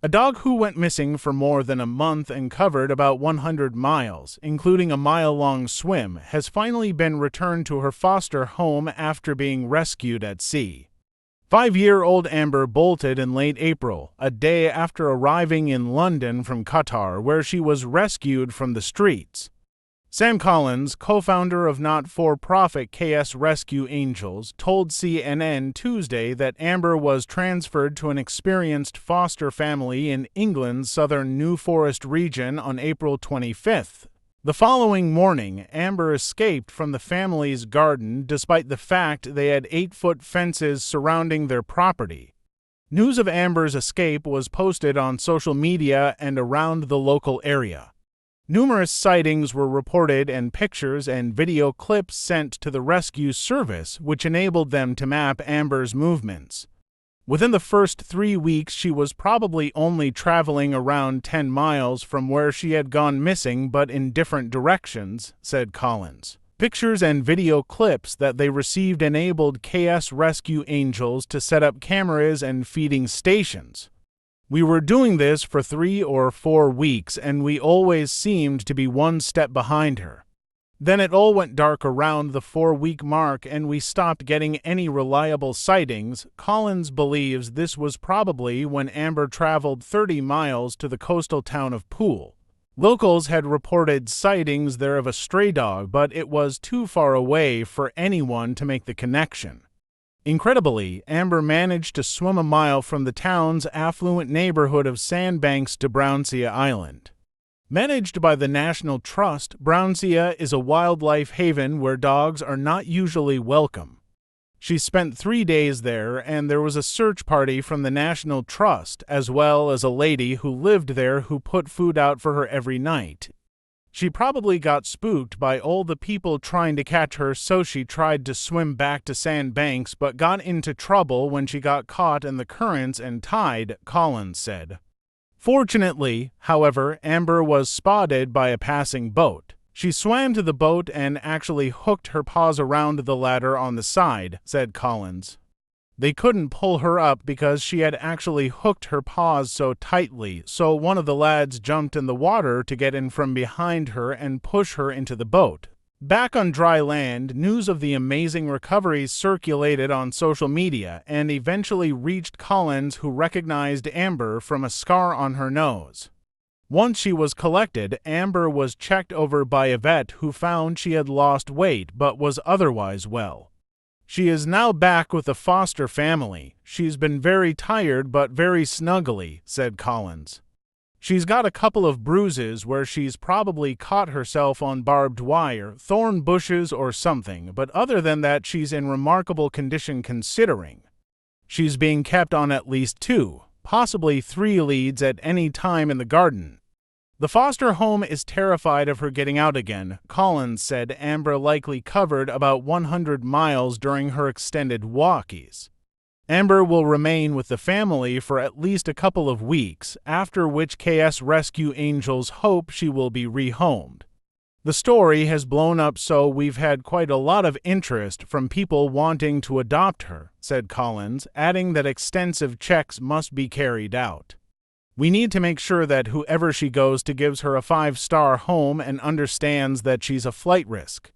A dog who went missing for more than a month and covered about 100 miles, including a mile-long swim, has finally been returned to her foster home after being rescued at sea. 5-year-old Amber bolted in late April, a day after arriving in London from Qatar, where she was rescued from the streets. Sam Collins, co-founder of not-for-profit KS Rescue Angels, told CNN Tuesday that Amber was transferred to an experienced foster family in England's southern New Forest region on April 25th. The following morning, Amber escaped from the family's garden despite the fact they had 8-foot fences surrounding their property. News of Amber's escape was posted on social media and around the local area. Numerous sightings were reported and pictures and video clips sent to the rescue service, which enabled them to map Amber's movements. Within the first 3 weeks, she was probably only traveling around 10 miles from where she had gone missing, but in different directions, said Collins. Pictures and video clips that they received enabled KS Rescue Angels to set up cameras and feeding stations. We were doing this for 3 or 4 weeks, and we always seemed to be one step behind her. Then it all went dark around the 4-week mark and we stopped getting any reliable sightings. Collins believes this was probably when Amber traveled 30 miles to the coastal town of Poole. Locals had reported sightings there of a stray dog, but it was too far away for anyone to make the connection. Incredibly, Amber managed to swim a mile from the town's affluent neighborhood of Sandbanks to Brownsea Island. Managed by the National Trust, Brownsea is a wildlife haven where dogs are not usually welcome. She spent 3 days there, and there was a search party from the National Trust, as well as a lady who lived there who put food out for her every night. She probably got spooked by all the people trying to catch her, so she tried to swim back to Sandbanks but got into trouble when she got caught in the currents and tide, Collins said. Fortunately, however, Amber was spotted by a passing boat. She swam to the boat and actually hooked her paws around the ladder on the side, said Collins. They couldn't pull her up because she had actually hooked her paws so tightly, so one of the lads jumped in the water to get in from behind her and push her into the boat. Back on dry land, news of the amazing recovery circulated on social media and eventually reached Collins, who recognized Amber from a scar on her nose. Once she was collected, Amber was checked over by a vet who found she had lost weight but was otherwise well. She is now back with the foster family. She's been very tired but very snuggly, said Collins. She's got a couple of bruises where she's probably caught herself on barbed wire, thorn bushes or something, but other than that she's in remarkable condition considering. She's being kept on at least 2, possibly 3 leads at any time in the garden. The foster home is terrified of her getting out again, Collins said. Amber likely covered about 100 miles during her extended walkies. Amber will remain with the family for at least a couple of weeks, after which KS Rescue Angels hope she will be rehomed. The story has blown up, so we've had quite a lot of interest from people wanting to adopt her, said Collins, adding that extensive checks must be carried out. We need to make sure that whoever she goes to gives her a 5-star home and understands that she's a flight risk.